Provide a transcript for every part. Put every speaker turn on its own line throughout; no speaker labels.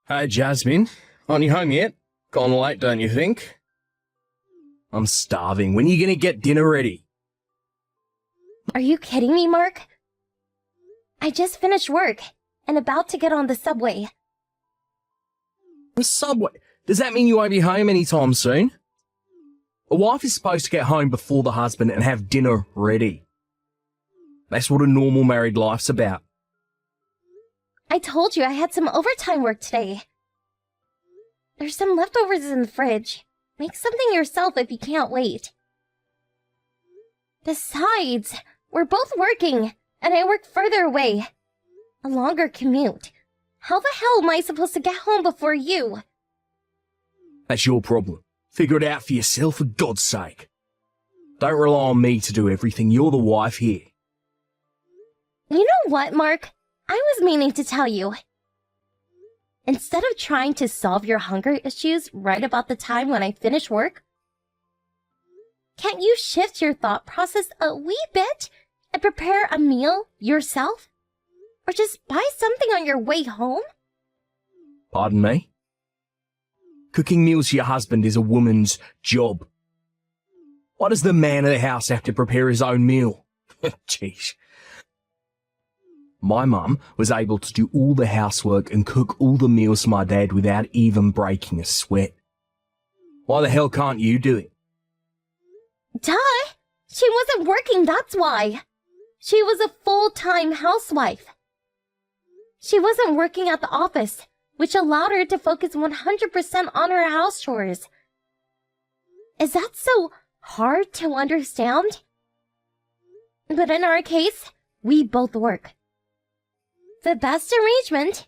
Hey, Jasmine. Aren't you home yet? Gone late, don't you think? I'm starving. When are you going to get dinner ready?
Are you kidding me, Mark? I just finished work and about to get on the subway.
The subway? Does that mean you won't be home anytime soon? A wife is supposed to get home before the husband and have dinner ready. That's what a normal married life's about.
I told you I had some overtime work today. There's some leftovers in the fridge. Make something yourself if you can't wait. Besides, we're both working, and I work further away. A longer commute. How the hell am I supposed to get home before you?
That's your problem. Figure it out for yourself, for God's sake. Don't rely on me to do everything. You're the wife here.
You know what, Mark? I was meaning to tell you. Instead of trying to solve your hunger issues right about the time when I finish work, can't you shift your thought process a wee bit and prepare a meal yourself? Or just buy something on your way home?
Pardon me? Cooking meals for your husband is a woman's job. Why does the man of the house have to prepare his own meal? Jeez. My mum was able to do all the housework and cook all the meals for my dad without even breaking a sweat. Why the hell can't you do it?
Duh! She wasn't working, that's why. She was a full-time housewife. She wasn't working at the office, which allowed her to focus 100% on her house chores. Is that so hard to understand? But in our case, we both work. The best arrangement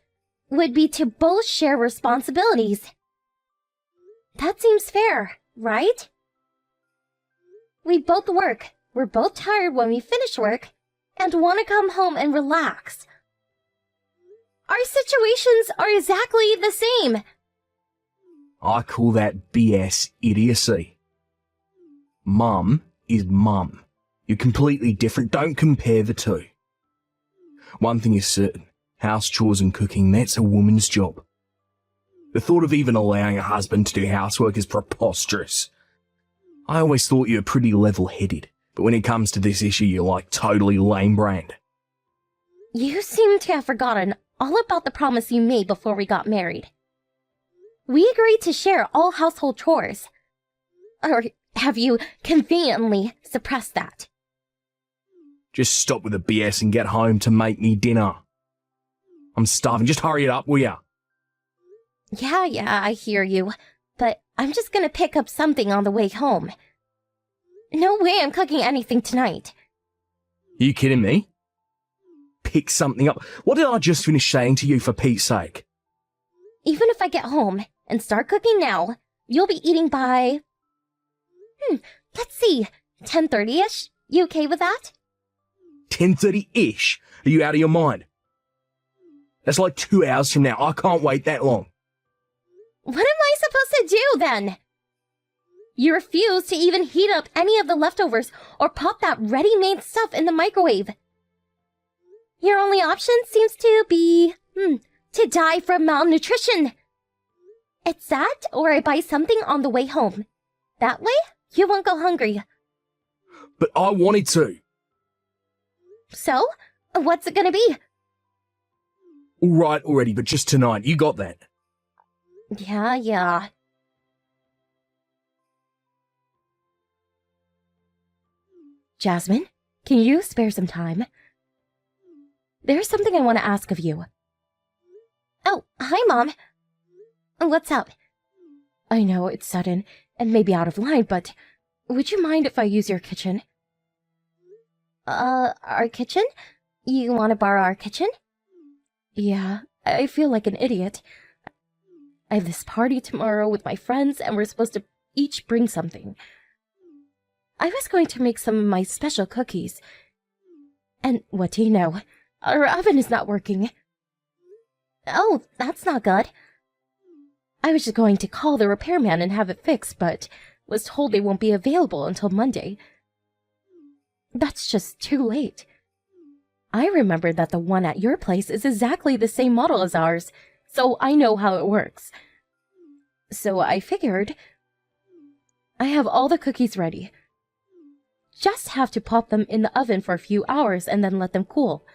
would be to both share responsibilities. That seems fair, right? We both work, we're both tired when we finish work, and want to come home and relax. Our situations are exactly the same.
I call that BS idiocy. Mum is mum. You're completely different. Don't compare the two. One thing is certain. House chores and cooking, that's a woman's job. The thought of even allowing a husband to do housework is preposterous. I always thought you were pretty level-headed, but when it comes to this issue, you're like totally lame-brained.
You seem to have forgotten all about the promise you made before we got married. We agreed to share all household chores. Or have you conveniently suppressed that?
Just stop with the BS and get home to make me dinner. I'm starving. Just hurry it up, will ya?
Yeah, I hear you. But I'm just gonna pick up something on the way home. No way I'm cooking anything tonight.
You kidding me? Pick something up? What did I just finish saying to you, for Pete's sake?
Even if I get home and start cooking now, you'll be eating by... let's see, 10:30ish? You okay with that?
10:30-ish? Are you out of your mind? That's like 2 hours from now. I can't wait that long.
What am I supposed to do, then? You refuse to even heat up any of the leftovers or pop that ready-made stuff in the microwave. Your only option seems to be, to die from malnutrition. It's that, or I buy something on the way home. That way, you won't go hungry.
But I wanted to.
So, what's it gonna be?
All right already, but just tonight. You got that.
Yeah. Jasmine, can you spare some time? There's something I want to ask of you. Oh, hi, Mom. What's up? I know it's sudden and maybe out of line, but would you mind if I use your kitchen? Our kitchen? You want to borrow our kitchen? Yeah, I feel like an idiot. I have this party tomorrow with my friends, and we're supposed to each bring something. I was going to make some of my special cookies. And what do you know? Our oven is not working. Oh, that's not good. I was just going to call the repairman and have it fixed, but was told they won't be available until Monday. That's just too late. I remember that the one at your place is exactly the same model as ours, so I know how it works. So I figured I have all the cookies ready. Just have to pop them in the oven for a few hours and then let them cool.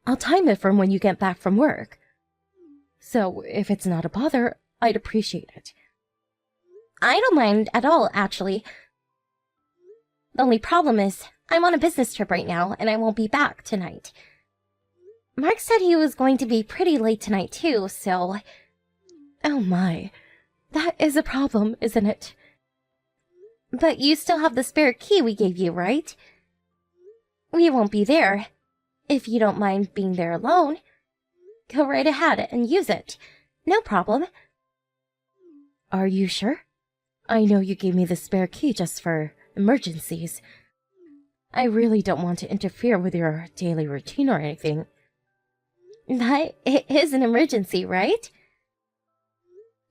I'll time it from when you get back from work. So if it's not a bother, I'd appreciate it. I don't mind at all, actually. The only problem is, I'm on a business trip right now, and I won't be back tonight. Mark said he was going to be pretty late tonight, too, so... Oh my, that is a problem, isn't it? But you still have the spare key we gave you, right? We won't be there. If you don't mind being there alone, go right ahead and use it. No problem. Are you sure? I know you gave me the spare key just for emergencies. I really don't want to interfere with your daily routine or anything. That is an emergency, right?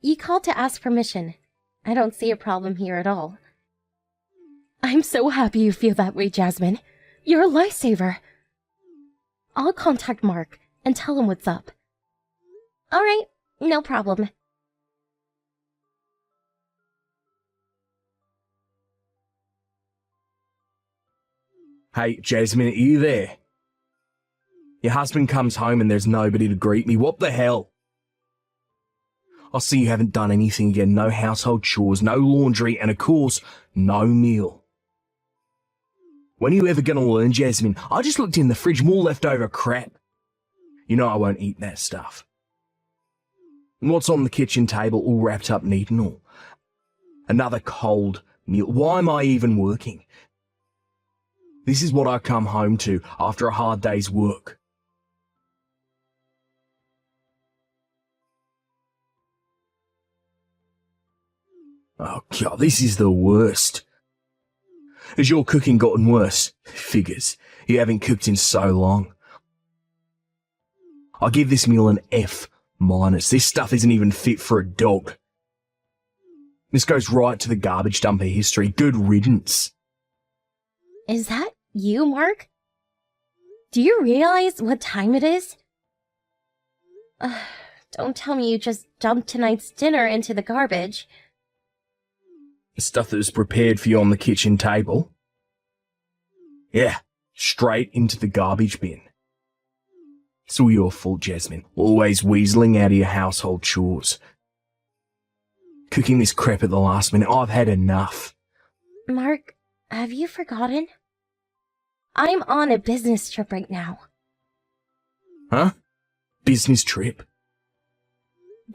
You called to ask permission. I don't see a problem here at all. I'm so happy you feel that way, Jasmine. You're a lifesaver. I'll contact Mark and tell him what's up. All right, no problem.
Hey, Jasmine, are you there? Your husband comes home and there's nobody to greet me. What the hell? I see you haven't done anything again. No household chores, no laundry, and of course, no meal. When are you ever going to learn, Jasmine? I just looked in the fridge, more leftover crap. You know I won't eat that stuff. And what's on the kitchen table, all wrapped up neat and all? Another cold meal. Why am I even working? This is what I come home to after a hard day's work. Oh God, this is the worst. Has your cooking gotten worse? Figures. You haven't cooked in so long. I give this meal an F-. This stuff isn't even fit for a dog. This goes right to the garbage dumper history. Good riddance.
Is that you, Mark? Do you realize what time it is? Don't tell me you just dumped tonight's dinner into the garbage.
The stuff that was prepared for you on the kitchen table? Yeah, straight into the garbage bin. It's all your fault, Jasmine. Always weaseling out of your household chores. Cooking this crap at the last minute. I've had enough.
Mark, have you forgotten? I'm on a business trip right now.
Huh? Business trip?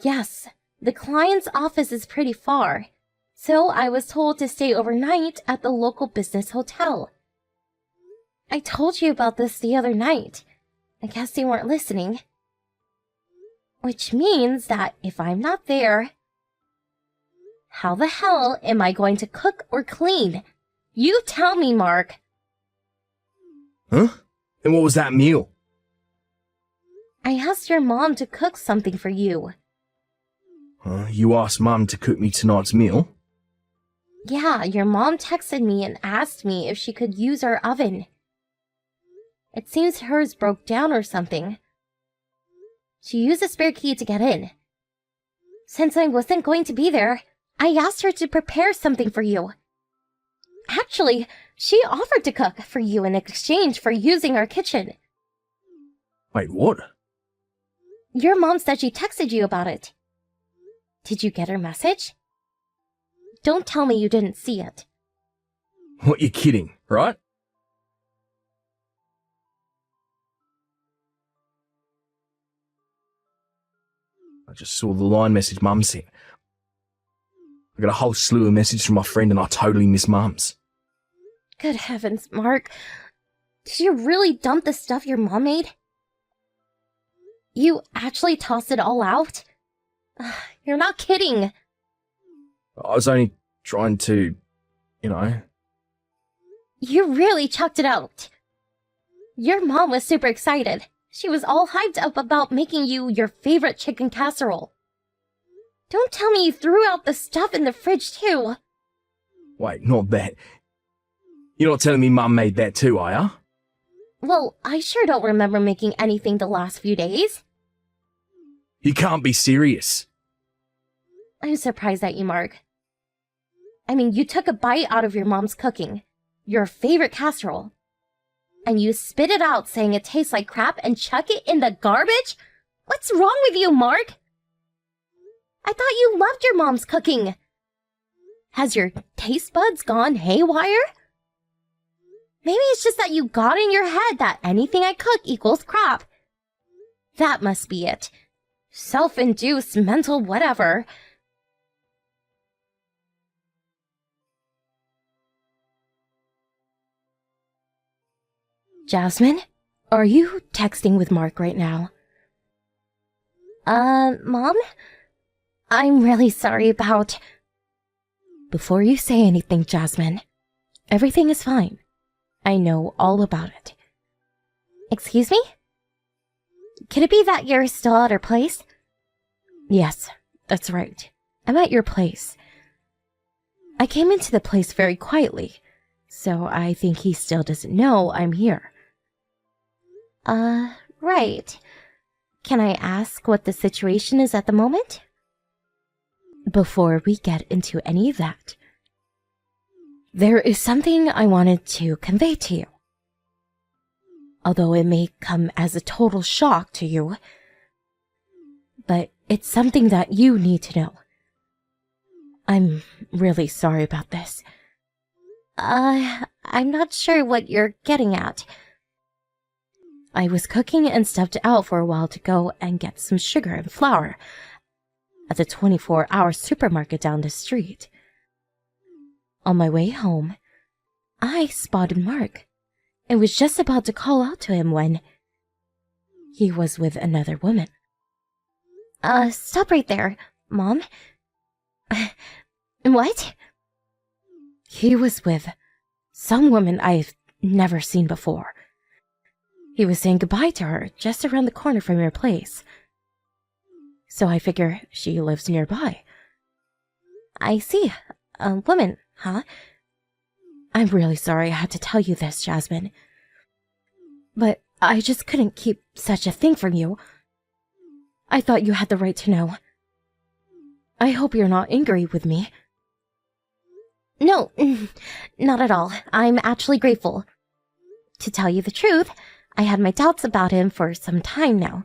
Yes, the client's office is pretty far, so I was told to stay overnight at the local business hotel. I told you about this the other night. I guess you weren't listening. Which means that if I'm not there, how the hell am I going to cook or clean? You tell me, Mark.
Huh? And what was that meal?
I asked your mom to cook something for you.
You asked Mum to cook me tonight's meal?
Yeah, your mom texted me and asked me if she could use our oven. It seems hers broke down or something. She used a spare key to get in. Since I wasn't going to be there, I asked her to prepare something for you. Actually, she offered to cook for you in exchange for using our kitchen.
Wait, what?
Your mom said she texted you about it. Did you get her message? Don't tell me you didn't see it.
What, you're kidding, right? I just saw the line message Mum sent. I got a whole slew of messages from my friend and I totally miss Mum's.
Good heavens, Mark. Did you really dump the stuff your mom made? You actually tossed it all out? You're not kidding.
I was only trying to, you know.
You really chucked it out. Your mom was super excited. She was all hyped up about making you your favorite chicken casserole. Don't tell me you threw out the stuff in the fridge too.
Wait, not that. You're not telling me Mum made that too, are ya?
Well, I sure don't remember making anything the last few days.
You can't be serious.
I'm surprised at you, Mark. I mean, you took a bite out of your mom's cooking, your favorite casserole, and you spit it out saying it tastes like crap and chuck it in the garbage? What's wrong with you, Mark? I thought you loved your mom's cooking. Has your taste buds gone haywire? Maybe it's just that you got in your head that anything I cook equals crap. That must be it. Self-induced mental whatever. Jasmine, are you texting with Mark right now? Mom? I'm really sorry about... Before you say anything, Jasmine, everything is fine. I know all about it. Excuse me? Could it be that you're still at her place? Yes, that's right. I'm at your place. I came into the place very quietly, so I think he still doesn't know I'm here. Right. Can I ask what the situation is at the moment? Before we get into any of that, there is something I wanted to convey to you. Although it may come as a total shock to you, but it's something that you need to know. I'm really sorry about this. I'm not sure what you're getting at. I was cooking and stepped out for a while to go and get some sugar and flour at the 24-hour supermarket down the street. On my way home, I spotted Mark and was just about to call out to him when he was with another woman. Stop right there, Mom. What? He was with some woman I've never seen before. He was saying goodbye to her just around the corner from your place. So I figure she lives nearby. I see. A woman, huh? I'm really sorry I had to tell you this, Jasmine. But I just couldn't keep such a thing from you. I thought you had the right to know. I hope you're not angry with me. No, not at all. I'm actually grateful. To tell you the truth, I had my doubts about him for some time now.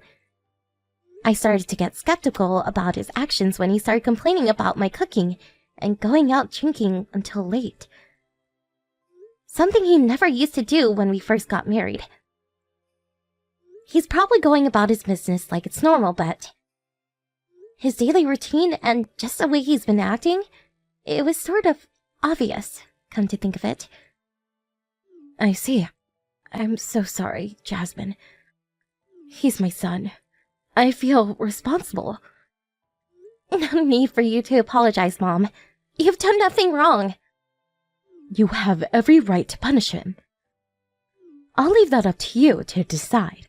I started to get skeptical about his actions when he started complaining about my cooking and going out drinking until late. Something he never used to do when we first got married. He's probably going about his business like it's normal, but his daily routine and just the way he's been acting, it was sort of obvious, come to think of it. I see. I'm so sorry, Jasmine. He's my son. I feel responsible. No need for you to apologize, Mom. You've done nothing wrong. You have every right to punish him. I'll leave that up to you to decide.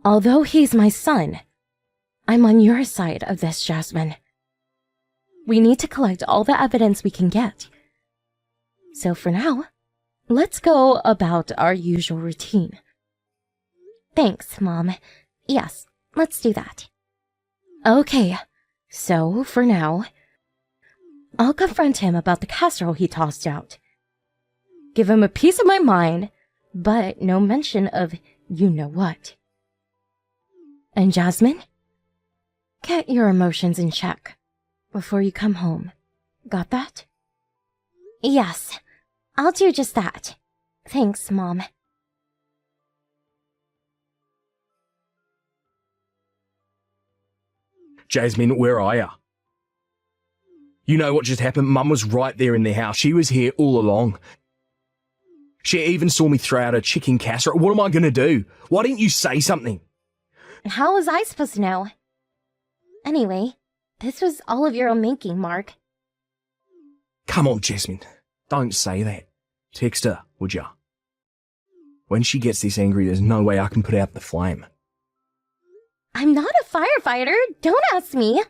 Although he's my son, I'm on your side of this, Jasmine. We need to collect all the evidence we can get. So for now, let's go about our usual routine. Thanks, Mom. Yes, let's do that. Okay, so for now, I'll confront him about the casserole he tossed out. Give him a piece of my mind, but no mention of you-know-what. And Jasmine, get your emotions in check before you come home. Got that? Yes, I'll do just that. Thanks, Mom.
Jasmine, where are you? You know what just happened? Mum was right there in the house. She was here all along. She even saw me throw out a chicken casserole. What am I going to do? Why didn't you say something?
How was I supposed to know? Anyway, this was all of your own making, Mark.
Come on, Jasmine. Don't say that. Text her, would ya? When she gets this angry, there's no way I can put out the flame.
I'm not a firefighter. Don't ask me.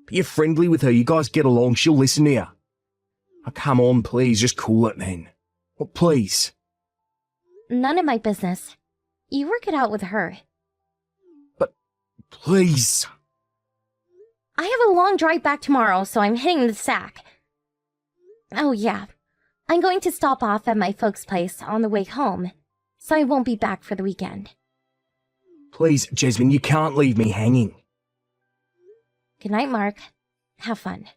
Be friendly with her. You guys get along. She'll listen to you. Oh, come on, please. Just cool it, man. Well, please.
None of my business. You work it out with her.
please.
I have a long drive back tomorrow, so I'm hitting the sack. Oh yeah, I'm going to stop off at my folks' place on the way home, so I won't be back for the weekend.
Please, Jasmine, you can't leave me hanging.
Good night, Mark. Have fun.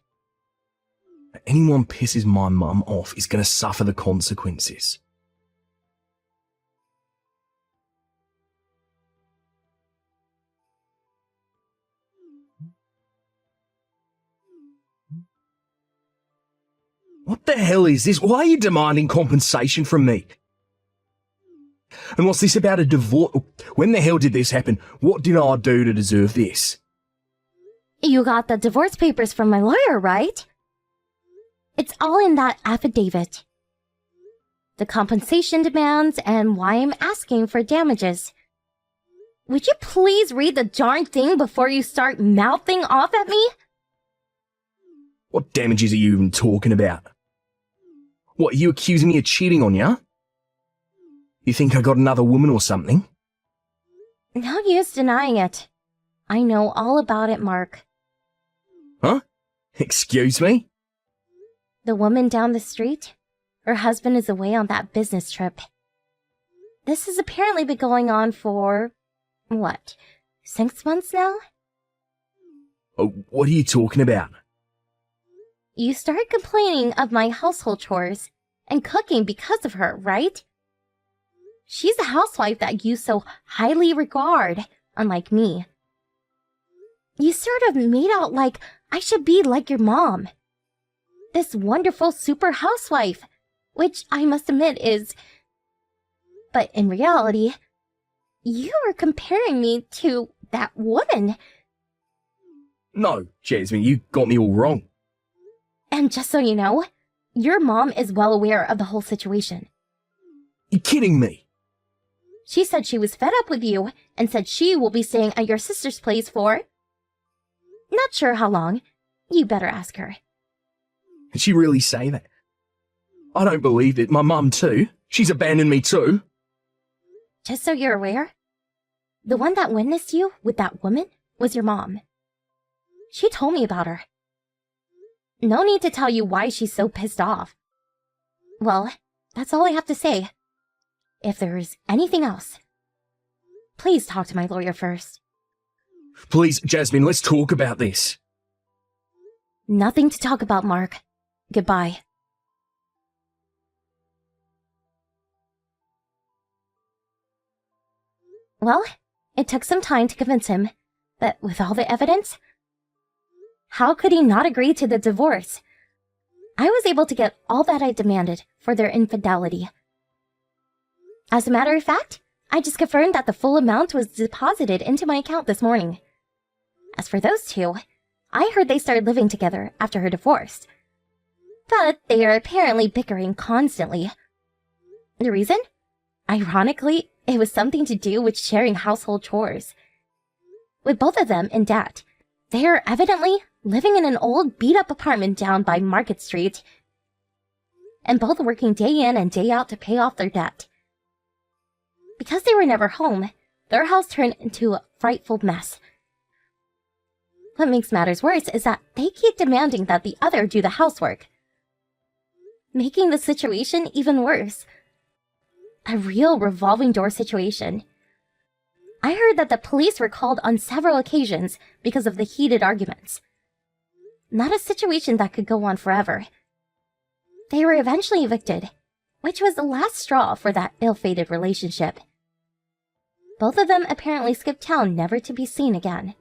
Anyone pisses my mum off is going to suffer the consequences. What the hell is this? Why are you demanding compensation from me? And what's this about a divorce? When the hell did this happen? What did I do to deserve this?
You got the divorce papers from my lawyer, right? It's all in that affidavit. The compensation demands and why I'm asking for damages. Would you please read the darn thing before you start mouthing off at me?
What damages are you even talking about? What, are you accusing me of cheating on you? You think I got another woman or something?
No use denying it. I know all about it, Mark.
Huh? Excuse me?
The woman down the street? Her husband is away on that business trip. This has apparently been going on for, 6 months now?
Oh, what are you talking about?
You started complaining of my household chores and cooking because of her, right? She's a housewife that you so highly regard, unlike me. You sort of made out like I should be like your mom. This wonderful super housewife, which I must admit is... But in reality, you were comparing me to that woman.
No, Jasmine, you got me all wrong.
And just so you know, your mom is well aware of the whole situation.
You're kidding me.
She said she was fed up with you and said she will be staying at your sister's place for... Not sure how long. You better ask her.
Did she really say that? I don't believe it. My mum too. She's abandoned me too.
Just so you're aware, the one that witnessed you with that woman was your mom. She told me about her. No need to tell you why she's so pissed off. Well, that's all I have to say. If there is anything else, please talk to my lawyer first.
Please, Jasmine, let's talk about this.
Nothing to talk about, Mark. Goodbye. Well, it took some time to convince him, but with all the evidence, how could he not agree to the divorce? I was able to get all that I demanded for their infidelity. As a matter of fact, I just confirmed that the full amount was deposited into my account this morning. As for those two, I heard they started living together after her divorce. But they are apparently bickering constantly. The reason? Ironically, it was something to do with sharing household chores. With both of them in debt, they are evidently living in an old beat-up apartment down by Market Street, and both working day in and day out to pay off their debt. Because they were never home, their house turned into a frightful mess. What makes matters worse is that they keep demanding that the other do the housework, making the situation even worse. A real revolving door situation. I heard that the police were called on several occasions because of the heated arguments. Not a situation that could go on forever. They were eventually evicted, which was the last straw for that ill-fated relationship. Both of them apparently skipped town never to be seen again.